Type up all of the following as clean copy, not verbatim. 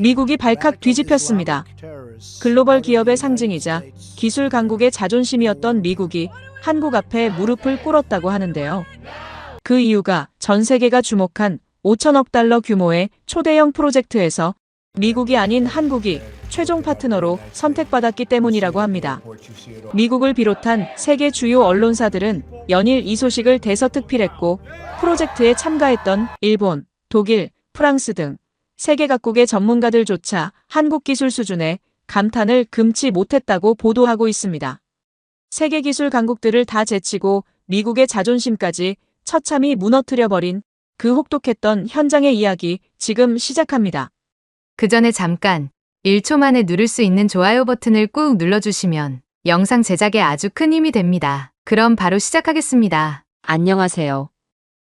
미국이 발칵 뒤집혔습니다. 글로벌 기업의 상징이자 기술 강국의 자존심이었던 미국이 한국 앞에 무릎을 꿇었다고 하는데요. 그 이유가 전 세계가 주목한 5천억 달러 규모의 초대형 프로젝트에서 미국이 아닌 한국이 최종 파트너로 선택받았기 때문이라고 합니다. 미국을 비롯한 세계 주요 언론사들은 연일 이 소식을 대서특필했고 프로젝트에 참가했던 일본, 독일, 프랑스 등 세계 각국의 전문가들조차 한국 기술 수준에 감탄을 금치 못했다고 보도하고 있습니다. 세계 기술 강국들을 다 제치고 미국의 자존심까지 처참히 무너뜨려버린 그 혹독했던 현장의 이야기 지금 시작합니다. 그 전에 잠깐 1초 만에 누를 수 있는 좋아요 버튼을 꾹 눌러주시면 영상 제작에 아주 큰 힘이 됩니다. 그럼 바로 시작하겠습니다. 안녕하세요.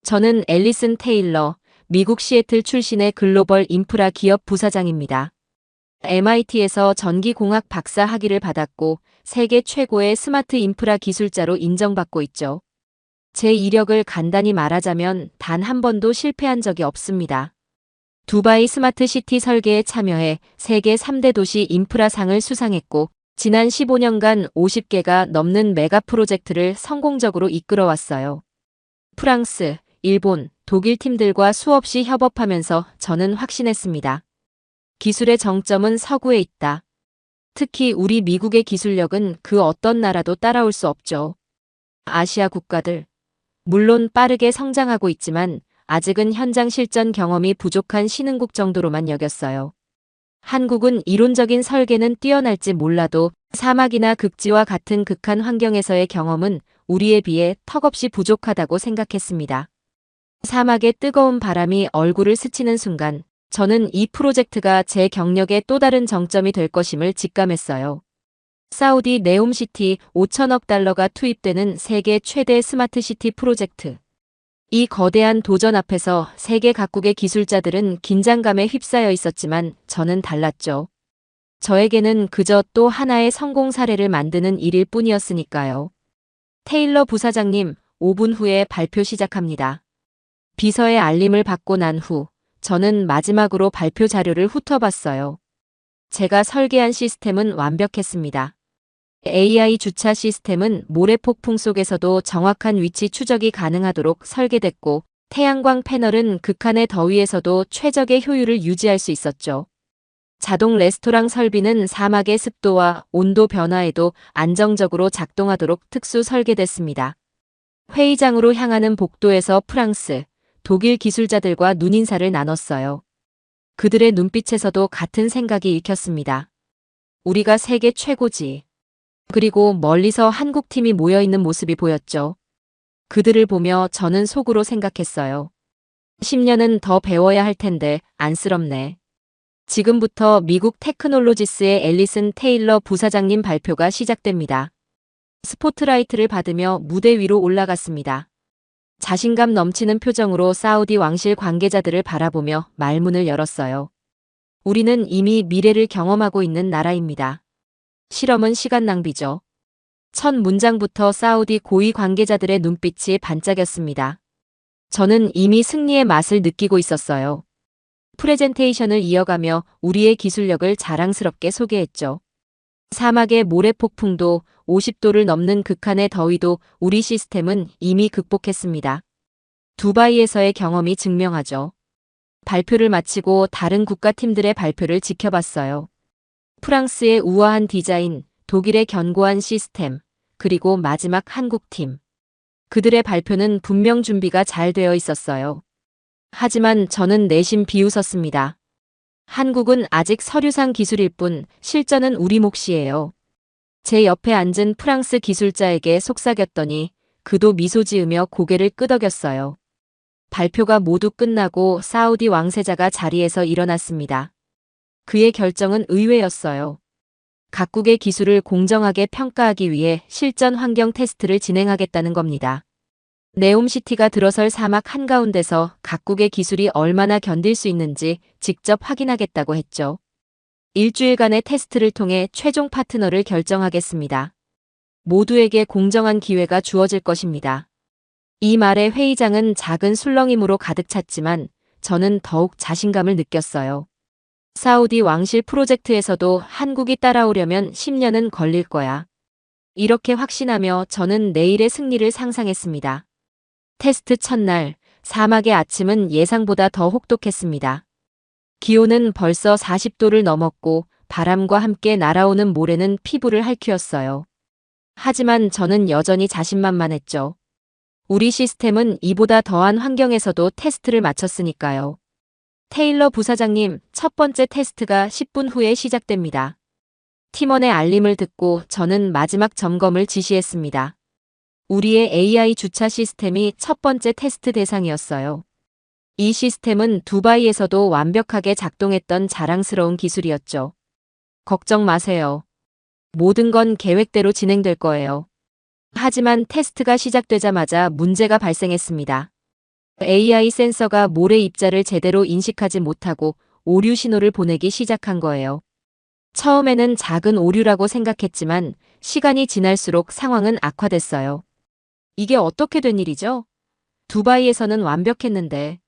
저는 앨리슨 테일러, 미국 시애틀 출신의 글로벌 인프라 기업 부사장입니다. MIT에서 전기공학 박사 학위를 받았고 세계 최고의 스마트 인프라 기술자로 인정받고 있죠. 제 이력을 간단히 말하자면 단 한 번도 실패한 적이 없습니다. 두바이 스마트 시티 설계에 참여해 세계 3대 도시 인프라상을 수상했고 지난 15년간 50개가 넘는 메가 프로젝트를 성공적으로 이끌어왔어요. 프랑스, 일본, 독일 팀들과 수없이 협업하면서 저는 확신했습니다. 기술의 정점은 서구에 있다. 특히 우리 미국의 기술력은 그 어떤 나라도 따라올 수 없죠. 아시아 국가들, 물론 빠르게 성장하고 있지만 아직은 현장 실전 경험이 부족한 신흥국 정도로만 여겼어요. 한국은 이론적인 설계는 뛰어날지 몰라도 사막이나 극지와 같은 극한 환경에서의 경험은 우리에 비해 턱없이 부족하다고 생각했습니다. 사막의 뜨거운 바람이 얼굴을 스치는 순간 저는 이 프로젝트가 제 경력의 또 다른 정점이 될 것임을 직감했어요. 사우디 네옴시티 5천억 달러가 투입되는 세계 최대 스마트시티 프로젝트. 이 거대한 도전 앞에서 세계 각국의 기술자들은 긴장감에 휩싸여 있었지만 저는 달랐죠. 저에게는 그저 또 하나의 성공 사례를 만드는 일일 뿐이었으니까요. 테일러 부사장님, 5분 후에 발표 시작합니다. 비서의 알림을 받고 난 후 저는 마지막으로 발표 자료를 훑어봤어요. 제가 설계한 시스템은 완벽했습니다. AI 주차 시스템은 모래폭풍 속에서도 정확한 위치 추적이 가능하도록 설계됐고 태양광 패널은 극한의 더위에서도 최적의 효율을 유지할 수 있었죠. 자동 레스토랑 설비는 사막의 습도와 온도 변화에도 안정적으로 작동하도록 특수 설계됐습니다. 회의장으로 향하는 복도에서 프랑스, 독일 기술자들과 눈인사를 나눴어요. 그들의 눈빛에서도 같은 생각이 읽혔습니다. 우리가 세계 최고지. 그리고 멀리서 한국팀이 모여있는 모습이 보였죠. 그들을 보며 저는 속으로 생각했어요. 10년은 더 배워야 할 텐데 안쓰럽네. 지금부터 미국 테크놀로지스의 앨리슨 테일러 부사장님 발표가 시작됩니다. 스포트라이트를 받으며 무대 위로 올라갔습니다. 자신감 넘치는 표정으로 사우디 왕실 관계자들을 바라보며 말문을 열었어요. 우리는 이미 미래를 경험하고 있는 나라입니다. 실험은 시간 낭비죠. 첫 문장부터 사우디 고위 관계자들의 눈빛이 반짝였습니다. 저는 이미 승리의 맛을 느끼고 있었어요. 프레젠테이션을 이어가며 우리의 기술력을 자랑스럽게 소개했죠. 사막의 모래폭풍도 50도를 넘는 극한의 더위도 우리 시스템은 이미 극복했습니다. 두바이에서의 경험이 증명하죠. 발표를 마치고 다른 국가팀들의 발표를 지켜봤어요. 프랑스의 우아한 디자인, 독일의 견고한 시스템, 그리고 마지막 한국팀. 그들의 발표는 분명 준비가 잘 되어 있었어요. 하지만 저는 내심 비웃었습니다. 한국은 아직 서류상 기술일 뿐 실전은 우리 몫이에요. 제 옆에 앉은 프랑스 기술자에게 속삭였더니 그도 미소 지으며 고개를 끄덕였어요. 발표가 모두 끝나고 사우디 왕세자가 자리에서 일어났습니다. 그의 결정은 의외였어요. 각국의 기술을 공정하게 평가하기 위해 실전 환경 테스트를 진행하겠다는 겁니다. 네옴시티가 들어설 사막 한가운데서 각국의 기술이 얼마나 견딜 수 있는지 직접 확인하겠다고 했죠. 일주일간의 테스트를 통해 최종 파트너를 결정하겠습니다. 모두에게 공정한 기회가 주어질 것입니다. 이 말에 회의장은 작은 술렁임으로 가득 찼지만 저는 더욱 자신감을 느꼈어요. 사우디 왕실 프로젝트에서도 한국이 따라오려면 10년은 걸릴 거야. 이렇게 확신하며 저는 내일의 승리를 상상했습니다. 테스트 첫날, 사막의 아침은 예상보다 더 혹독했습니다. 기온은 벌써 40도를 넘었고 바람과 함께 날아오는 모래는 피부를 핥히었어요. 하지만 저는 여전히 자신만만했죠. 우리 시스템은 이보다 더한 환경에서도 테스트를 마쳤으니까요. 테일러 부사장님, 첫 번째 테스트가 10분 후에 시작됩니다. 팀원의 알림을 듣고 저는 마지막 점검을 지시했습니다. 우리의 AI 주차 시스템이 첫 번째 테스트 대상이었어요. 이 시스템은 두바이에서도 완벽하게 작동했던 자랑스러운 기술이었죠. 걱정 마세요. 모든 건 계획대로 진행될 거예요. 하지만 테스트가 시작되자마자 문제가 발생했습니다. AI 센서가 모래 입자를 제대로 인식하지 못하고 오류 신호를 보내기 시작한 거예요. 처음에는 작은 오류라고 생각했지만 시간이 지날수록 상황은 악화됐어요. 이게 어떻게 된 일이죠? 두바이에서는 완벽했는데.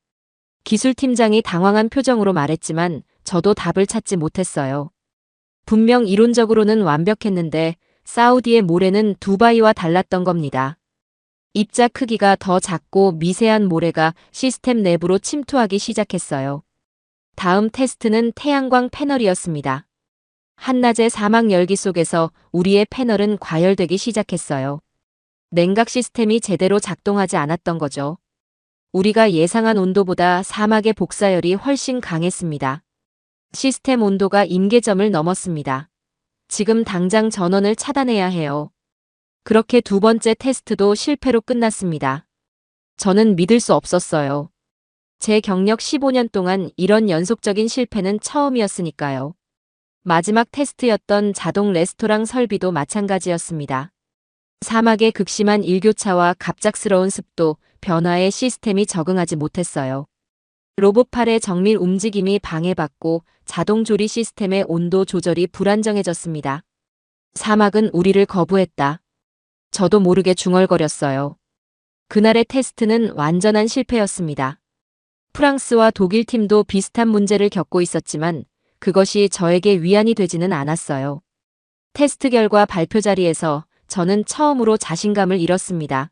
기술팀장이 당황한 표정으로 말했지만 저도 답을 찾지 못했어요. 분명 이론적으로는 완벽했는데 사우디의 모래는 두바이와 달랐던 겁니다. 입자 크기가 더 작고 미세한 모래가 시스템 내부로 침투하기 시작했어요. 다음 테스트는 태양광 패널이었습니다. 한낮의 사막 열기 속에서 우리의 패널은 과열되기 시작했어요. 냉각 시스템이 제대로 작동하지 않았던 거죠. 우리가 예상한 온도보다 사막의 복사열이 훨씬 강했습니다. 시스템 온도가 임계점을 넘었습니다. 지금 당장 전원을 차단해야 해요. 그렇게 두 번째 테스트도 실패로 끝났습니다. 저는 믿을 수 없었어요. 제 경력 15년 동안 이런 연속적인 실패는 처음이었으니까요. 마지막 테스트였던 자동 레스토랑 설비도 마찬가지였습니다. 사막의 극심한 일교차와 갑작스러운 습도, 변화에 시스템이 적응하지 못했어요. 로봇팔의 정밀 움직임이 방해받고 자동 조리 시스템의 온도 조절이 불안정해졌습니다. 사막은 우리를 거부했다. 저도 모르게 중얼거렸어요. 그날의 테스트는 완전한 실패였습니다. 프랑스와 독일 팀도 비슷한 문제를 겪고 있었지만 그것이 저에게 위안이 되지는 않았어요. 테스트 결과 발표 자리에서 저는 처음으로 자신감을 잃었습니다.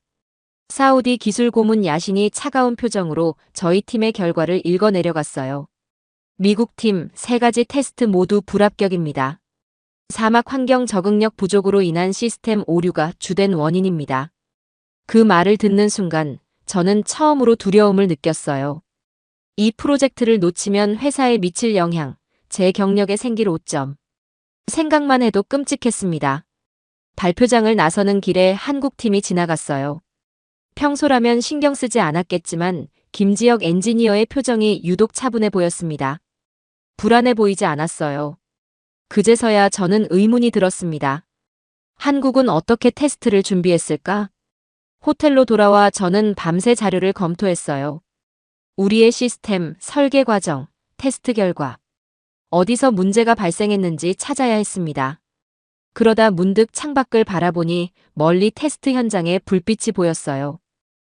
사우디 기술 고문 야신이 차가운 표정으로 저희 팀의 결과를 읽어 내려갔어요. 미국 팀 3가지 테스트 모두 불합격입니다. 사막 환경 적응력 부족으로 인한 시스템 오류가 주된 원인입니다. 그 말을 듣는 순간 저는 처음으로 두려움을 느꼈어요. 이 프로젝트를 놓치면 회사에 미칠 영향, 제 경력에 생길 오점. 생각만 해도 끔찍했습니다. 발표장을 나서는 길에 한국 팀이 지나갔어요. 평소라면 신경 쓰지 않았겠지만 김지혁 엔지니어의 표정이 유독 차분해 보였습니다. 불안해 보이지 않았어요. 그제서야 저는 의문이 들었습니다. 한국은 어떻게 테스트를 준비했을까? 호텔로 돌아와 저는 밤새 자료를 검토했어요. 우리의 시스템, 설계 과정, 테스트 결과. 어디서 문제가 발생했는지 찾아야 했습니다. 그러다 문득 창밖을 바라보니 멀리 테스트 현장에 불빛이 보였어요.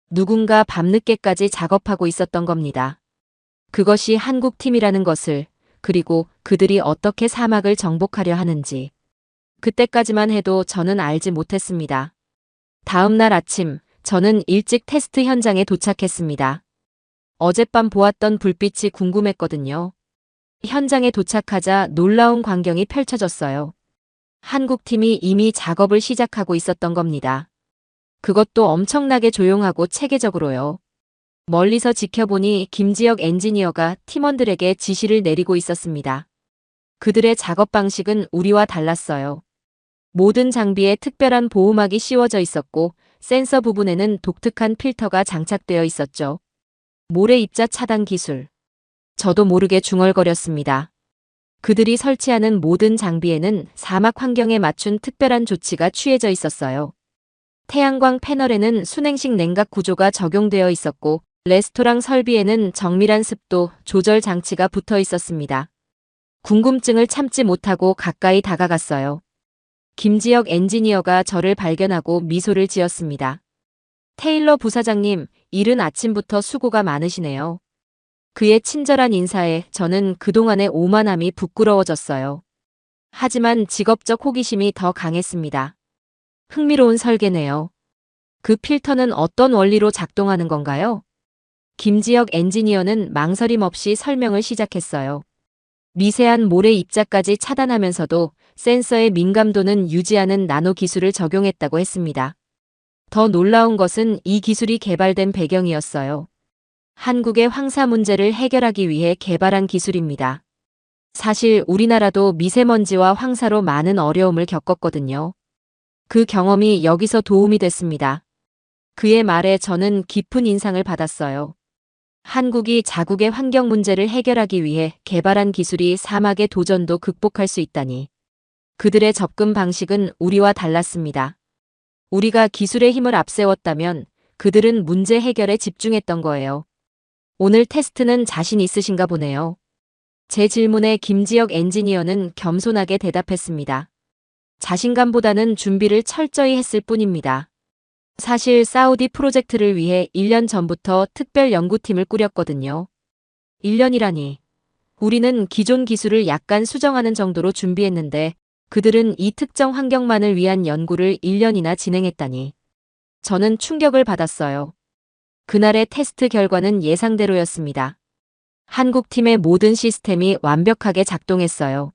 누군가 밤늦게까지 작업하고 있었던 겁니다. 그것이 한국 팀이라는 것을, 그리고 그들이 어떻게 사막을 정복하려 하는지. 그때까지만 해도 저는 알지 못했습니다. 다음 날 아침, 저는 일찍 테스트 현장에 도착했습니다. 어젯밤 보았던 불빛이 궁금했거든요. 현장에 도착하자 놀라운 광경이 펼쳐졌어요. 한국 팀이 이미 작업을 시작하고 있었던 겁니다. 그것도 엄청나게 조용하고 체계적으로요. 멀리서 지켜보니 김지혁 엔지니어가 팀원들에게 지시를 내리고 있었습니다. 그들의 작업 방식은 우리와 달랐어요. 모든 장비에 특별한 보호막이 씌워져 있었고 센서 부분에는 독특한 필터가 장착되어 있었죠. 모래 입자 차단 기술. 저도 모르게 중얼거렸습니다. 그들이 설치하는 모든 장비에는 사막 환경에 맞춘 특별한 조치가 취해져 있었어요. 태양광 패널에는 순행식 냉각 구조가 적용되어 있었고 레스토랑 설비에는 정밀한 습도 조절 장치가 붙어 있었습니다. 궁금증을 참지 못하고 가까이 다가갔어요. 김지혁 엔지니어가 저를 발견하고 미소를 지었습니다. 테일러 부사장님, 이른 아침부터 수고가 많으시네요. 그의 친절한 인사에 저는 그동안의 오만함이 부끄러워졌어요. 하지만 직업적 호기심이 더 강했습니다. 흥미로운 설계네요. 그 필터는 어떤 원리로 작동하는 건가요? 김지혁 엔지니어는 망설임 없이 설명을 시작했어요. 미세한 모래 입자까지 차단하면서도 센서의 민감도는 유지하는 나노 기술을 적용했다고 했습니다. 더 놀라운 것은 이 기술이 개발된 배경이었어요. 한국의 황사 문제를 해결하기 위해 개발한 기술입니다. 사실 우리나라도 미세먼지와 황사로 많은 어려움을 겪었거든요. 그 경험이 여기서 도움이 됐습니다. 그의 말에 저는 깊은 인상을 받았어요. 한국이 자국의 환경 문제를 해결하기 위해 개발한 기술이 사막의 도전도 극복할 수 있다니. 그들의 접근 방식은 우리와 달랐습니다. 우리가 기술의 힘을 앞세웠다면 그들은 문제 해결에 집중했던 거예요. 오늘 테스트는 자신 있으신가 보네요. 제 질문에 김지혁 엔지니어는 겸손하게 대답했습니다. 자신감보다는 준비를 철저히 했을 뿐입니다. 사실 사우디 프로젝트를 위해 1년 전부터 특별 연구팀을 꾸렸거든요. 1년이라니. 우리는 기존 기술을 약간 수정하는 정도로 준비했는데 그들은 이 특정 환경만을 위한 연구를 1년이나 진행했다니. 저는 충격을 받았어요. 그날의 테스트 결과는 예상대로였습니다. 한국팀의 모든 시스템이 완벽하게 작동했어요.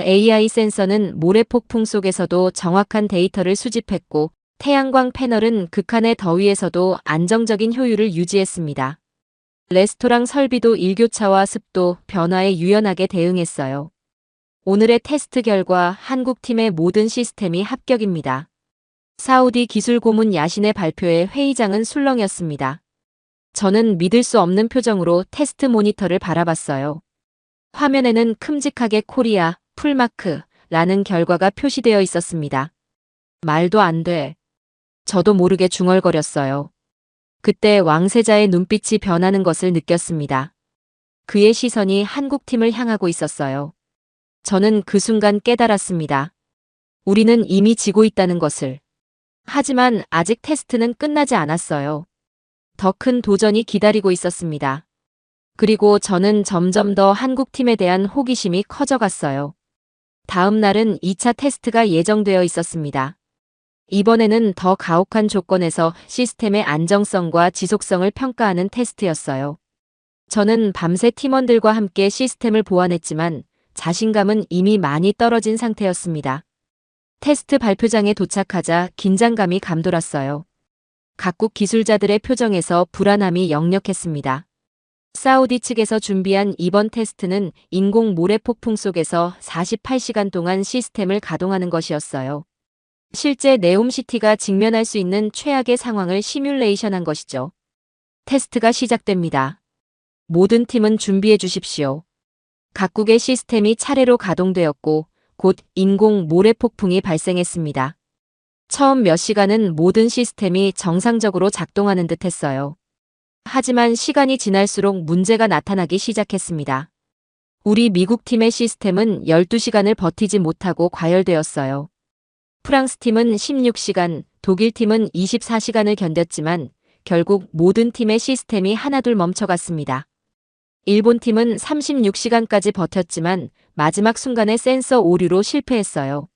AI 센서는 모래폭풍 속에서도 정확한 데이터를 수집했고 태양광 패널은 극한의 더위에서도 안정적인 효율을 유지했습니다. 레스토랑 설비도 일교차와 습도, 변화에 유연하게 대응했어요. 오늘의 테스트 결과 한국팀의 모든 시스템이 합격입니다. 사우디 기술 고문 야신의 발표에 회의장은 술렁였습니다. 저는 믿을 수 없는 표정으로 테스트 모니터를 바라봤어요. 화면에는 큼직하게 코리아, 풀마크라는 결과가 표시되어 있었습니다. 말도 안 돼. 저도 모르게 중얼거렸어요. 그때 왕세자의 눈빛이 변하는 것을 느꼈습니다. 그의 시선이 한국팀을 향하고 있었어요. 저는 그 순간 깨달았습니다. 우리는 이미 지고 있다는 것을. 하지만 아직 테스트는 끝나지 않았어요. 더 큰 도전이 기다리고 있었습니다. 그리고 저는 점점 더 한국팀에 대한 호기심이 커져갔어요. 다음 날은 2차 테스트가 예정되어 있었습니다. 이번에는 더 가혹한 조건에서 시스템의 안정성과 지속성을 평가하는 테스트였어요. 저는 밤새 팀원들과 함께 시스템을 보완했지만 자신감은 이미 많이 떨어진 상태였습니다. 테스트 발표장에 도착하자 긴장감이 감돌았어요. 각국 기술자들의 표정에서 불안함이 역력했습니다. 사우디 측에서 준비한 이번 테스트는 인공 모래 폭풍 속에서 48시간 동안 시스템을 가동하는 것이었어요. 실제 네옴시티가 직면할 수 있는 최악의 상황을 시뮬레이션한 것이죠. 테스트가 시작됩니다. 모든 팀은 준비해 주십시오. 각국의 시스템이 차례로 가동되었고 곧 인공 모래 폭풍이 발생했습니다. 처음 몇 시간은 모든 시스템이 정상적으로 작동하는 듯 했어요. 하지만 시간이 지날수록 문제가 나타나기 시작했습니다. 우리 미국 팀의 시스템은 12시간을 버티지 못하고 과열되었어요. 프랑스 팀은 16시간, 독일 팀은 24시간을 견뎠지만 결국 모든 팀의 시스템이 하나둘 멈춰갔습니다. 일본 팀은 36시간까지 버텼지만 마지막 순간에 센서 오류로 실패했어요.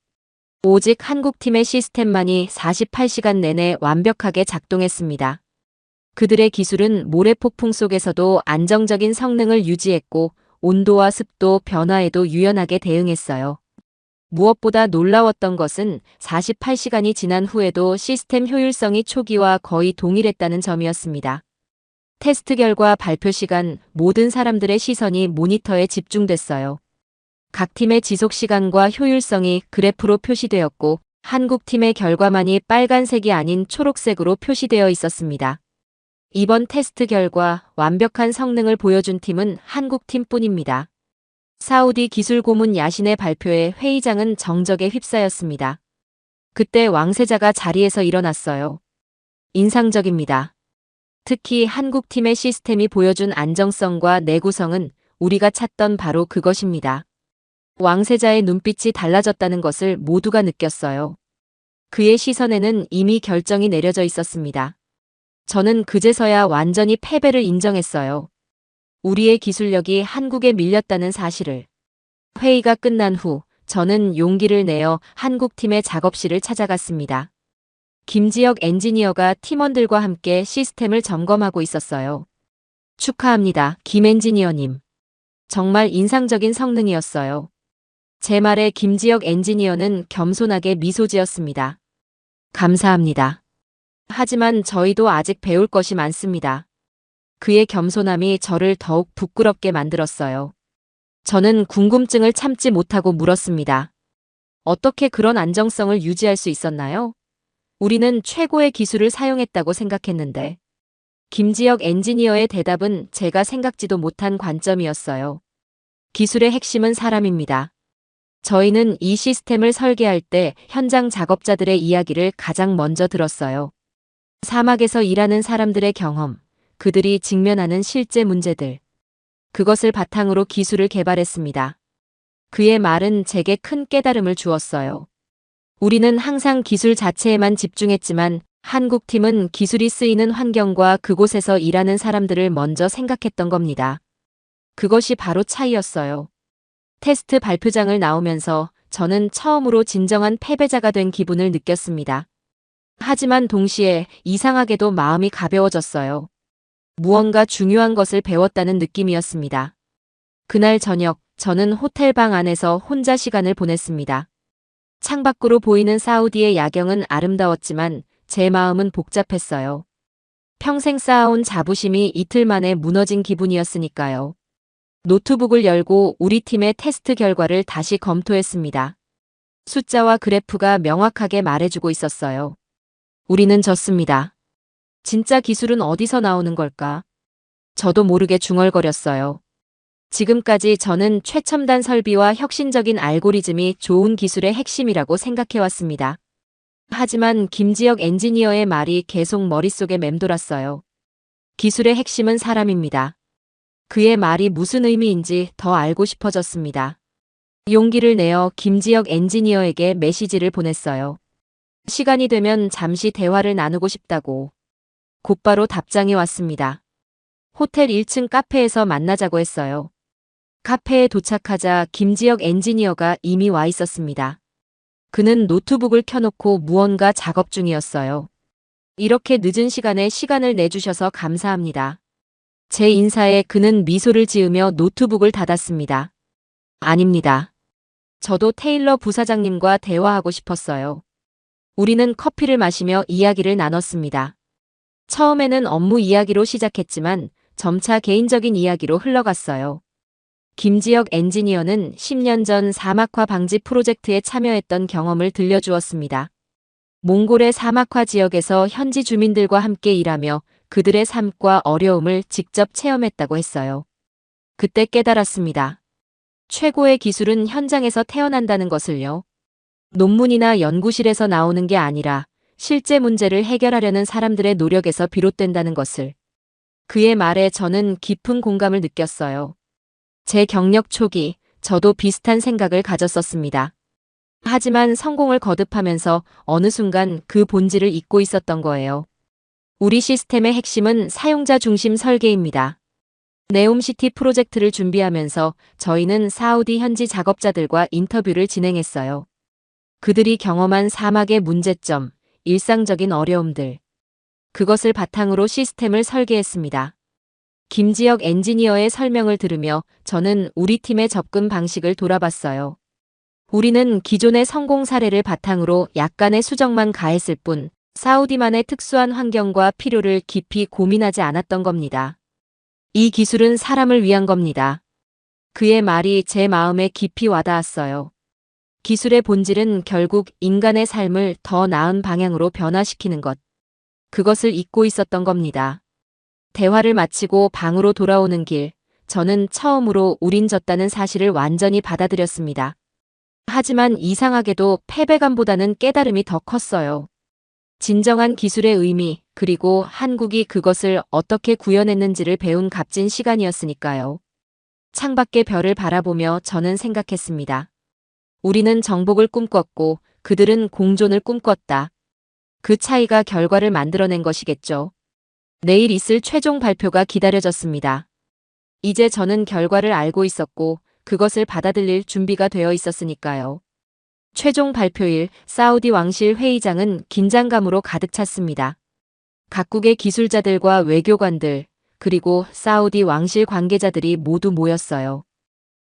오직 한국 팀의 시스템만이 48시간 내내 완벽하게 작동했습니다. 그들의 기술은 모래폭풍 속에서도 안정적인 성능을 유지했고 온도와 습도 변화에도 유연하게 대응했어요. 무엇보다 놀라웠던 것은 48시간이 지난 후에도 시스템 효율성이 초기와 거의 동일했다는 점이었습니다. 테스트 결과 발표 시간, 모든 사람들의 시선이 모니터에 집중됐어요. 각 팀의 지속 시간과 효율성이 그래프로 표시되었고 한국 팀의 결과만이 빨간색이 아닌 초록색으로 표시되어 있었습니다. 이번 테스트 결과 완벽한 성능을 보여준 팀은 한국 팀뿐입니다. 사우디 기술 고문 야신의 발표에 회의장은 정적에 휩싸였습니다. 그때 왕세자가 자리에서 일어났어요. 인상적입니다. 특히 한국 팀의 시스템이 보여준 안정성과 내구성은 우리가 찾던 바로 그것입니다. 왕세자의 눈빛이 달라졌다는 것을 모두가 느꼈어요. 그의 시선에는 이미 결정이 내려져 있었습니다. 저는 그제서야 완전히 패배를 인정했어요. 우리의 기술력이 한국에 밀렸다는 사실을. 회의가 끝난 후 저는 용기를 내어 한국팀의 작업실을 찾아갔습니다. 김지혁 엔지니어가 팀원들과 함께 시스템을 점검하고 있었어요. 축하합니다, 김 엔지니어님. 정말 인상적인 성능이었어요. 제 말에 김지혁 엔지니어는 겸손하게 미소 지었습니다. 감사합니다. 하지만 저희도 아직 배울 것이 많습니다. 그의 겸손함이 저를 더욱 부끄럽게 만들었어요. 저는 궁금증을 참지 못하고 물었습니다. 어떻게 그런 안정성을 유지할 수 있었나요? 우리는 최고의 기술을 사용했다고 생각했는데. 김지혁 엔지니어의 대답은 제가 생각지도 못한 관점이었어요. 기술의 핵심은 사람입니다. 저희는 이 시스템을 설계할 때 현장 작업자들의 이야기를 가장 먼저 들었어요. 사막에서 일하는 사람들의 경험, 그들이 직면하는 실제 문제들. 그것을 바탕으로 기술을 개발했습니다. 그의 말은 제게 큰 깨달음을 주었어요. 우리는 항상 기술 자체에만 집중했지만 한국팀은 기술이 쓰이는 환경과 그곳에서 일하는 사람들을 먼저 생각했던 겁니다. 그것이 바로 차이였어요. 테스트 발표장을 나오면서 저는 처음으로 진정한 패배자가 된 기분을 느꼈습니다. 하지만 동시에 이상하게도 마음이 가벼워졌어요. 무언가 중요한 것을 배웠다는 느낌이었습니다. 그날 저녁, 저는 호텔 방 안에서 혼자 시간을 보냈습니다. 창밖으로 보이는 사우디의 야경은 아름다웠지만 제 마음은 복잡했어요. 평생 쌓아온 자부심이 이틀 만에 무너진 기분이었으니까요. 노트북을 열고 우리 팀의 테스트 결과를 다시 검토했습니다. 숫자와 그래프가 명확하게 말해주고 있었어요. 우리는 졌습니다. 진짜 기술은 어디서 나오는 걸까? 저도 모르게 중얼거렸어요. 지금까지 저는 최첨단 설비와 혁신적인 알고리즘이 좋은 기술의 핵심이라고 생각해왔습니다. 하지만 김지혁 엔지니어의 말이 계속 머릿속에 맴돌았어요. 기술의 핵심은 사람입니다. 그의 말이 무슨 의미인지 더 알고 싶어졌습니다. 용기를 내어 김지혁 엔지니어에게 메시지를 보냈어요. 시간이 되면 잠시 대화를 나누고 싶다고. 곧바로 답장이 왔습니다. 호텔 1층 카페에서 만나자고 했어요. 카페에 도착하자 김지혁 엔지니어가 이미 와 있었습니다. 그는 노트북을 켜놓고 무언가 작업 중이었어요. 이렇게 늦은 시간에 시간을 내주셔서 감사합니다. 제 인사에 그는 미소를 지으며 노트북을 닫았습니다. 아닙니다. 저도 테일러 부사장님과 대화하고 싶었어요. 우리는 커피를 마시며 이야기를 나눴습니다. 처음에는 업무 이야기로 시작했지만 점차 개인적인 이야기로 흘러갔어요. 김지혁 엔지니어는 10년 전 사막화 방지 프로젝트에 참여했던 경험을 들려주었습니다. 몽골의 사막화 지역에서 현지 주민들과 함께 일하며 그들의 삶과 어려움을 직접 체험했다고 했어요. 그때 깨달았습니다. 최고의 기술은 현장에서 태어난다는 것을요. 논문이나 연구실에서 나오는 게 아니라 실제 문제를 해결하려는 사람들의 노력에서 비롯된다는 것을. 그의 말에 저는 깊은 공감을 느꼈어요. 제 경력 초기, 저도 비슷한 생각을 가졌었습니다. 하지만 성공을 거듭하면서 어느 순간 그 본질을 잊고 있었던 거예요. 우리 시스템의 핵심은 사용자 중심 설계입니다. 네옴시티 프로젝트를 준비하면서 저희는 사우디 현지 작업자들과 인터뷰를 진행했어요. 그들이 경험한 사막의 문제점, 일상적인 어려움들. 그것을 바탕으로 시스템을 설계했습니다. 김지혁 엔지니어의 설명을 들으며 저는 우리 팀의 접근 방식을 돌아봤어요. 우리는 기존의 성공 사례를 바탕으로 약간의 수정만 가했을 뿐 사우디만의 특수한 환경과 필요를 깊이 고민하지 않았던 겁니다. 이 기술은 사람을 위한 겁니다. 그의 말이 제 마음에 깊이 와닿았어요. 기술의 본질은 결국 인간의 삶을 더 나은 방향으로 변화시키는 것. 그것을 잊고 있었던 겁니다. 대화를 마치고 방으로 돌아오는 길, 저는 처음으로 우린 졌다는 사실을 완전히 받아들였습니다. 하지만 이상하게도 패배감보다는 깨달음이 더 컸어요. 진정한 기술의 의미, 그리고 한국이 그것을 어떻게 구현했는지를 배운 값진 시간이었으니까요. 창밖의 별을 바라보며 저는 생각했습니다. 우리는 정복을 꿈꿨고 그들은 공존을 꿈꿨다. 그 차이가 결과를 만들어낸 것이겠죠. 내일 있을 최종 발표가 기다려졌습니다. 이제 저는 결과를 알고 있었고 그것을 받아들일 준비가 되어 있었으니까요. 최종 발표일 사우디 왕실 회의장은 긴장감으로 가득 찼습니다. 각국의 기술자들과 외교관들, 그리고 사우디 왕실 관계자들이 모두 모였어요.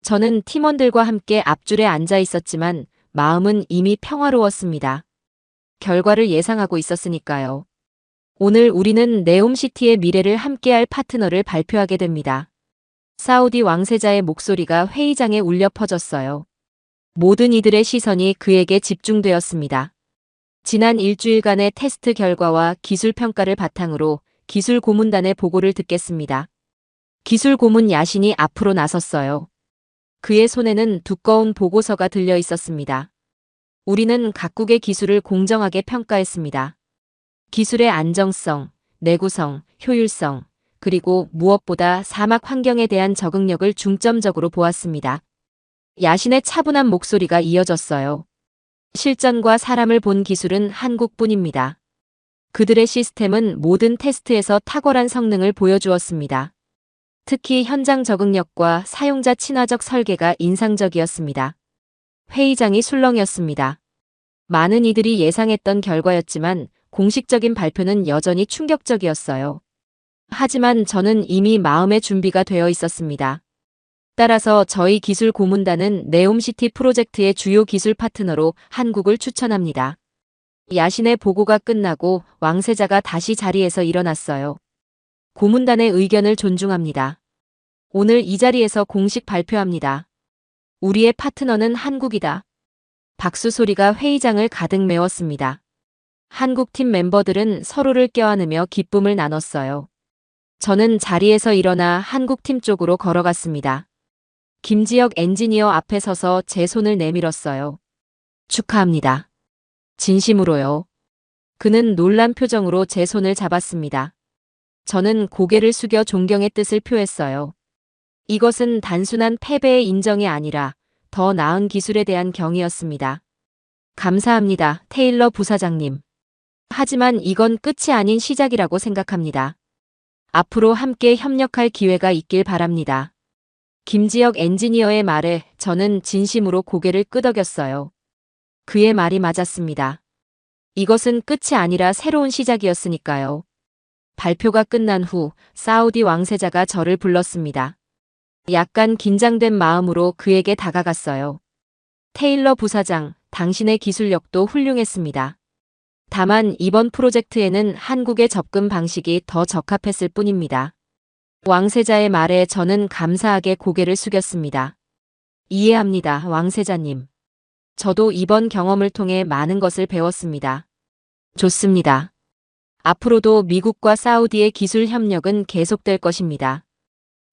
저는 팀원들과 함께 앞줄에 앉아 있었지만 마음은 이미 평화로웠습니다. 결과를 예상하고 있었으니까요. 오늘 우리는 네옴시티의 미래를 함께할 파트너를 발표하게 됩니다. 사우디 왕세자의 목소리가 회의장에 울려 퍼졌어요. 모든 이들의 시선이 그에게 집중되었습니다. 지난 일주일간의 테스트 결과와 기술 평가를 바탕으로 기술 고문단의 보고를 듣겠습니다. 기술 고문 야신이 앞으로 나섰어요. 그의 손에는 두꺼운 보고서가 들려 있었습니다. 우리는 각국의 기술을 공정하게 평가했습니다. 기술의 안정성, 내구성, 효율성, 그리고 무엇보다 사막 환경에 대한 적응력을 중점적으로 보았습니다. 야신의 차분한 목소리가 이어졌어요. 실전과 사람을 본 기술은 한국뿐입니다. 그들의 시스템은 모든 테스트에서 탁월한 성능을 보여주었습니다. 특히 현장 적응력과 사용자 친화적 설계가 인상적이었습니다. 회의장이 술렁이었습니다. 많은 이들이 예상했던 결과였지만 공식적인 발표는 여전히 충격적이었어요. 하지만 저는 이미 마음의 준비가 되어 있었습니다. 따라서 저희 기술 고문단은 네옴시티 프로젝트의 주요 기술 파트너로 한국을 추천합니다. 야신의 보고가 끝나고 왕세자가 다시 자리에서 일어났어요. 고문단의 의견을 존중합니다. 오늘 이 자리에서 공식 발표합니다. 우리의 파트너는 한국이다. 박수 소리가 회의장을 가득 메웠습니다. 한국팀 멤버들은 서로를 껴안으며 기쁨을 나눴어요. 저는 자리에서 일어나 한국팀 쪽으로 걸어갔습니다. 김지혁 엔지니어 앞에 서서 제 손을 내밀었어요. 축하합니다. 진심으로요. 그는 놀란 표정으로 제 손을 잡았습니다. 저는 고개를 숙여 존경의 뜻을 표했어요. 이것은 단순한 패배의 인정이 아니라 더 나은 기술에 대한 경의였습니다. 감사합니다, 테일러 부사장님. 하지만 이건 끝이 아닌 시작이라고 생각합니다. 앞으로 함께 협력할 기회가 있길 바랍니다. 김지혁 엔지니어의 말에 저는 진심으로 고개를 끄덕였어요. 그의 말이 맞았습니다. 이것은 끝이 아니라 새로운 시작이었으니까요. 발표가 끝난 후 사우디 왕세자가 저를 불렀습니다. 약간 긴장된 마음으로 그에게 다가갔어요. 테일러 부사장, 당신의 기술력도 훌륭했습니다. 다만 이번 프로젝트에는 한국의 접근 방식이 더 적합했을 뿐입니다. 왕세자의 말에 저는 감사하게 고개를 숙였습니다. 이해합니다, 왕세자님. 저도 이번 경험을 통해 많은 것을 배웠습니다. 좋습니다. 앞으로도 미국과 사우디의 기술 협력은 계속될 것입니다.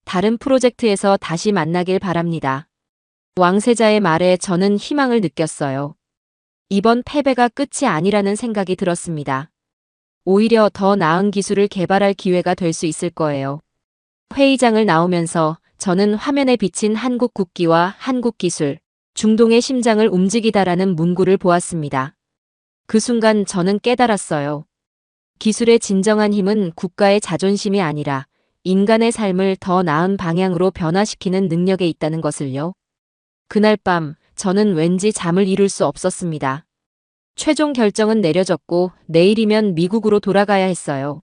다른 프로젝트에서 다시 만나길 바랍니다. 왕세자의 말에 저는 희망을 느꼈어요. 이번 패배가 끝이 아니라는 생각이 들었습니다. 오히려 더 나은 기술을 개발할 기회가 될 수 있을 거예요. 회의장을 나오면서 저는 화면에 비친 한국 국기와 한국 기술, 중동의 심장을 움직이다라는 문구를 보았습니다. 그 순간 저는 깨달았어요. 기술의 진정한 힘은 국가의 자존심이 아니라 인간의 삶을 더 나은 방향으로 변화시키는 능력에 있다는 것을요. 그날 밤 저는 왠지 잠을 이룰 수 없었습니다. 최종 결정은 내려졌고 내일이면 미국으로 돌아가야 했어요.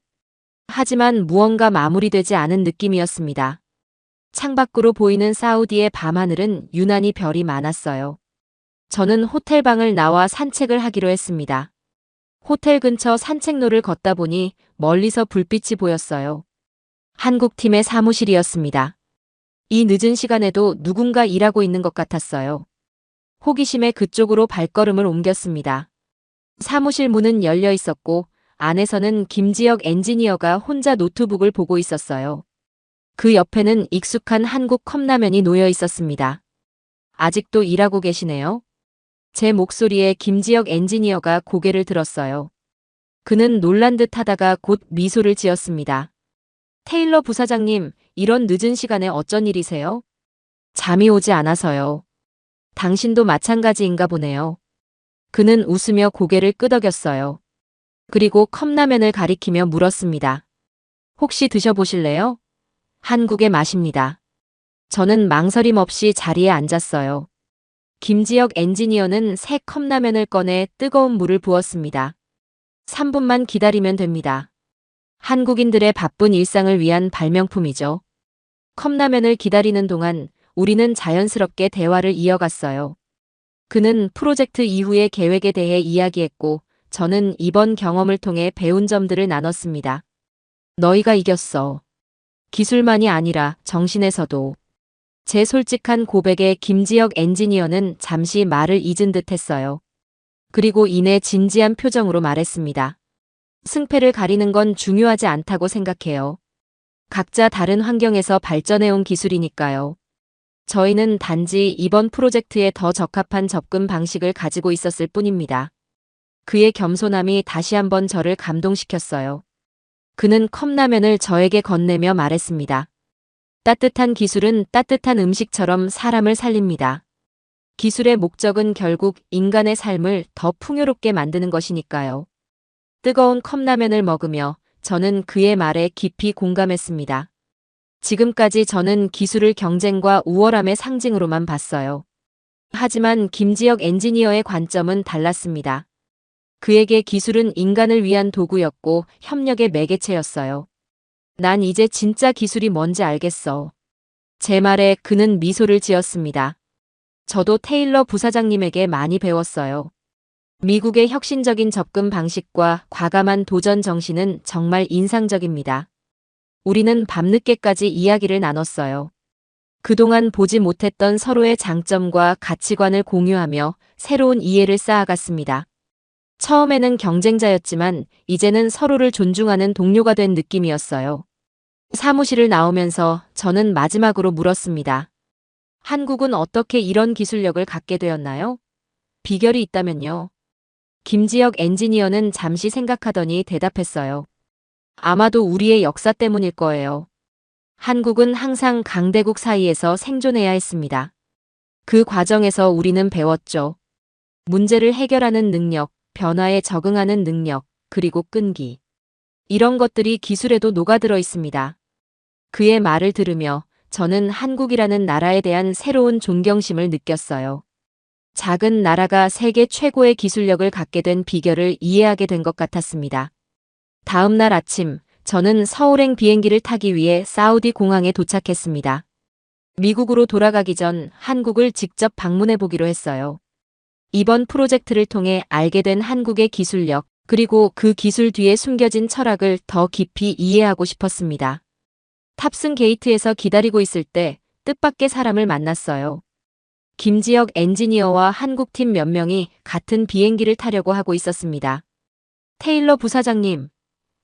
하지만 무언가 마무리되지 않은 느낌이었습니다. 창밖으로 보이는 사우디의 밤하늘은 유난히 별이 많았어요. 저는 호텔방을 나와 산책을 하기로 했습니다. 호텔 근처 산책로를 걷다 보니 멀리서 불빛이 보였어요. 한국팀의 사무실이었습니다. 이 늦은 시간에도 누군가 일하고 있는 것 같았어요. 호기심에 그쪽으로 발걸음을 옮겼습니다. 사무실 문은 열려 있었고 안에서는 김지혁 엔지니어가 혼자 노트북을 보고 있었어요. 그 옆에는 익숙한 한국 컵라면이 놓여 있었습니다. 아직도 일하고 계시네요? 제 목소리에 김지혁 엔지니어가 고개를 들었어요. 그는 놀란 듯 하다가 곧 미소를 지었습니다. 테일러 부사장님, 이런 늦은 시간에 어쩐 일이세요? 잠이 오지 않아서요. 당신도 마찬가지인가 보네요. 그는 웃으며 고개를 끄덕였어요. 그리고 컵라면을 가리키며 물었습니다. 혹시 드셔보실래요? 한국의 맛입니다. 저는 망설임 없이 자리에 앉았어요. 김지혁 엔지니어는 새 컵라면을 꺼내 뜨거운 물을 부었습니다. 3분만 기다리면 됩니다. 한국인들의 바쁜 일상을 위한 발명품이죠. 컵라면을 기다리는 동안 우리는 자연스럽게 대화를 이어갔어요. 그는 프로젝트 이후의 계획에 대해 이야기했고, 저는 이번 경험을 통해 배운 점들을 나눴습니다. 너희가 이겼어. 기술만이 아니라 정신에서도. 제 솔직한 고백에 김지혁 엔지니어는 잠시 말을 잊은 듯 했어요. 그리고 이내 진지한 표정으로 말했습니다. 승패를 가리는 건 중요하지 않다고 생각해요. 각자 다른 환경에서 발전해온 기술이니까요. 저희는 단지 이번 프로젝트에 더 적합한 접근 방식을 가지고 있었을 뿐입니다. 그의 겸손함이 다시 한번 저를 감동시켰어요. 그는 컵라면을 저에게 건네며 말했습니다. 따뜻한 기술은 따뜻한 음식처럼 사람을 살립니다. 기술의 목적은 결국 인간의 삶을 더 풍요롭게 만드는 것이니까요. 뜨거운 컵라면을 먹으며 저는 그의 말에 깊이 공감했습니다. 지금까지 저는 기술을 경쟁과 우월함의 상징으로만 봤어요. 하지만 김지혁 엔지니어의 관점은 달랐습니다. 그에게 기술은 인간을 위한 도구였고 협력의 매개체였어요. 난 이제 진짜 기술이 뭔지 알겠어. 제 말에 그는 미소를 지었습니다. 저도 테일러 부사장님에게 많이 배웠어요. 미국의 혁신적인 접근 방식과 과감한 도전 정신은 정말 인상적입니다. 우리는 밤늦게까지 이야기를 나눴어요. 그동안 보지 못했던 서로의 장점과 가치관을 공유하며 새로운 이해를 쌓아갔습니다. 처음에는 경쟁자였지만 이제는 서로를 존중하는 동료가 된 느낌이었어요. 사무실을 나오면서 저는 마지막으로 물었습니다. 한국은 어떻게 이런 기술력을 갖게 되었나요? 비결이 있다면요. 김지혁 엔지니어는 잠시 생각하더니 대답했어요. 아마도 우리의 역사 때문일 거예요. 한국은 항상 강대국 사이에서 생존해야 했습니다. 그 과정에서 우리는 배웠죠. 문제를 해결하는 능력, 변화에 적응하는 능력, 그리고 끈기. 이런 것들이 기술에도 녹아들어 있습니다. 그의 말을 들으며 저는 한국이라는 나라에 대한 새로운 존경심을 느꼈어요. 작은 나라가 세계 최고의 기술력을 갖게 된 비결을 이해하게 된 것 같았습니다. 다음 날 아침, 저는 서울행 비행기를 타기 위해 사우디 공항에 도착했습니다. 미국으로 돌아가기 전 한국을 직접 방문해 보기로 했어요. 이번 프로젝트를 통해 알게 된 한국의 기술력, 그리고 그 기술 뒤에 숨겨진 철학을 더 깊이 이해하고 싶었습니다. 탑승 게이트에서 기다리고 있을 때 뜻밖의 사람을 만났어요. 김지혁 엔지니어와 한국팀 몇 명이 같은 비행기를 타려고 하고 있었습니다. 테일러 부사장님,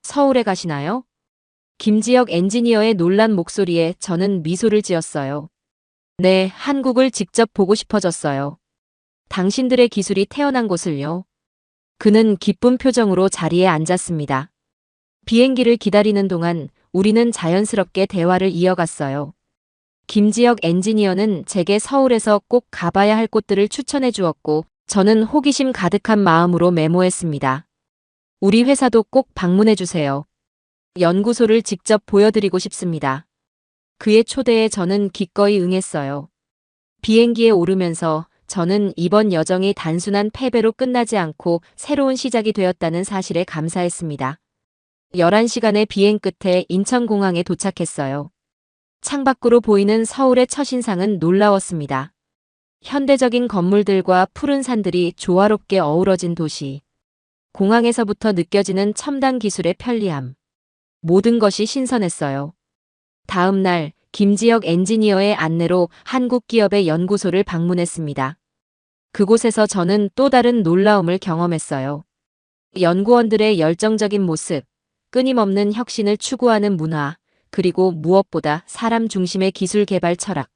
서울에 가시나요? 김지혁 엔지니어의 놀란 목소리에 저는 미소를 지었어요. 네, 한국을 직접 보고 싶어졌어요. 당신들의 기술이 태어난 곳을요. 그는 기쁜 표정으로 자리에 앉았습니다. 비행기를 기다리는 동안 우리는 자연스럽게 대화를 이어갔어요. 김지혁 엔지니어는 제게 서울에서 꼭 가봐야 할 곳들을 추천해 주었고, 저는 호기심 가득한 마음으로 메모했습니다. 우리 회사도 꼭 방문해 주세요. 연구소를 직접 보여드리고 싶습니다. 그의 초대에 저는 기꺼이 응했어요. 비행기에 오르면서 저는 이번 여정이 단순한 패배로 끝나지 않고 새로운 시작이 되었다는 사실에 감사했습니다. 11시간의 비행 끝에 인천공항에 도착했어요. 창밖으로 보이는 서울의 첫인상은 놀라웠습니다. 현대적인 건물들과 푸른 산들이 조화롭게 어우러진 도시. 공항에서부터 느껴지는 첨단 기술의 편리함. 모든 것이 신선했어요. 다음 날 김지혁 엔지니어의 안내로 한국 기업의 연구소를 방문했습니다. 그곳에서 저는 또 다른 놀라움을 경험했어요. 연구원들의 열정적인 모습, 끊임없는 혁신을 추구하는 문화, 그리고 무엇보다 사람 중심의 기술 개발 철학.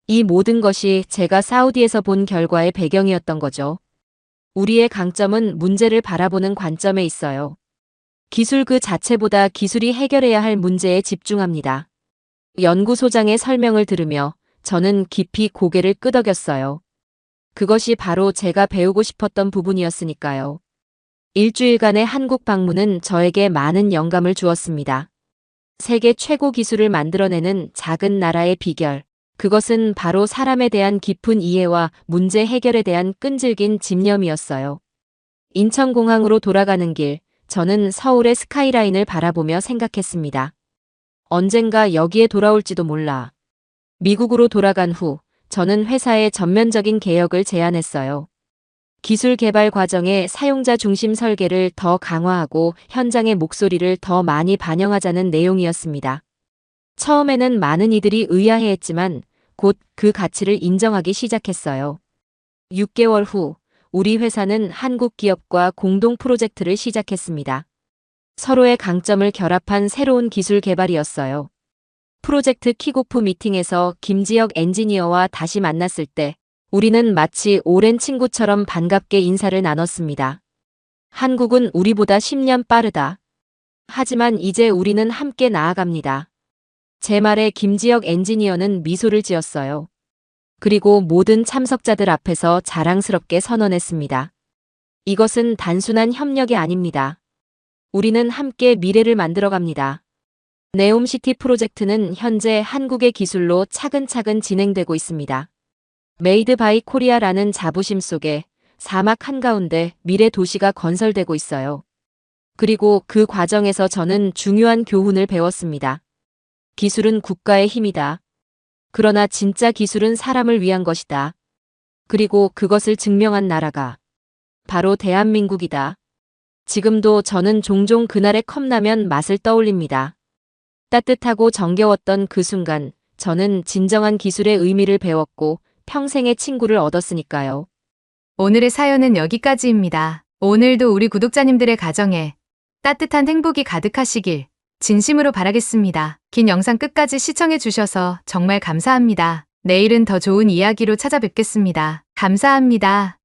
이 모든 것이 제가 사우디에서 본 결과의 배경이었던 거죠. 우리의 강점은 문제를 바라보는 관점에 있어요. 기술 그 자체보다 기술이 해결해야 할 문제에 집중합니다. 연구소장의 설명을 들으며 저는 깊이 고개를 끄덕였어요. 그것이 바로 제가 배우고 싶었던 부분이었으니까요. 일주일간의 한국 방문은 저에게 많은 영감을 주었습니다. 세계 최고 기술을 만들어내는 작은 나라의 비결, 그것은 바로 사람에 대한 깊은 이해와 문제 해결에 대한 끈질긴 집념이었어요. 인천공항으로 돌아가는 길, 저는 서울의 스카이라인을 바라보며 생각했습니다. 언젠가 여기에 돌아올지도 몰라. 미국으로 돌아간 후, 저는 회사에 전면적인 개혁을 제안했어요. 기술 개발 과정의 사용자 중심 설계를 더 강화하고 현장의 목소리를 더 많이 반영하자는 내용이었습니다. 처음에는 많은 이들이 의아해했지만 곧 그 가치를 인정하기 시작했어요. 6개월 후 우리 회사는 한국 기업과 공동 프로젝트를 시작했습니다. 서로의 강점을 결합한 새로운 기술 개발이었어요. 프로젝트 킥오프 미팅에서 김지혁 엔지니어와 다시 만났을 때 우리는 마치 오랜 친구처럼 반갑게 인사를 나눴습니다. 한국은 우리보다 10년 빠르다. 하지만 이제 우리는 함께 나아갑니다. 제 말에 김지혁 엔지니어는 미소를 지었어요. 그리고 모든 참석자들 앞에서 자랑스럽게 선언했습니다. 이것은 단순한 협력이 아닙니다. 우리는 함께 미래를 만들어갑니다. 네옴시티 프로젝트는 현재 한국의 기술로 차근차근 진행되고 있습니다. 메이드 바이 코리아라는 자부심 속에 사막 한가운데 미래 도시가 건설되고 있어요. 그리고 그 과정에서 저는 중요한 교훈을 배웠습니다. 기술은 국가의 힘이다. 그러나 진짜 기술은 사람을 위한 것이다. 그리고 그것을 증명한 나라가 바로 대한민국이다. 지금도 저는 종종 그날의 컵라면 맛을 떠올립니다. 따뜻하고 정겨웠던 그 순간, 저는 진정한 기술의 의미를 배웠고 평생의 친구를 얻었으니까요. 오늘의 사연은 여기까지입니다. 오늘도 우리 구독자님들의 가정에 따뜻한 행복이 가득하시길 진심으로 바라겠습니다. 긴 영상 끝까지 시청해 주셔서 정말 감사합니다. 내일은 더 좋은 이야기로 찾아뵙겠습니다. 감사합니다.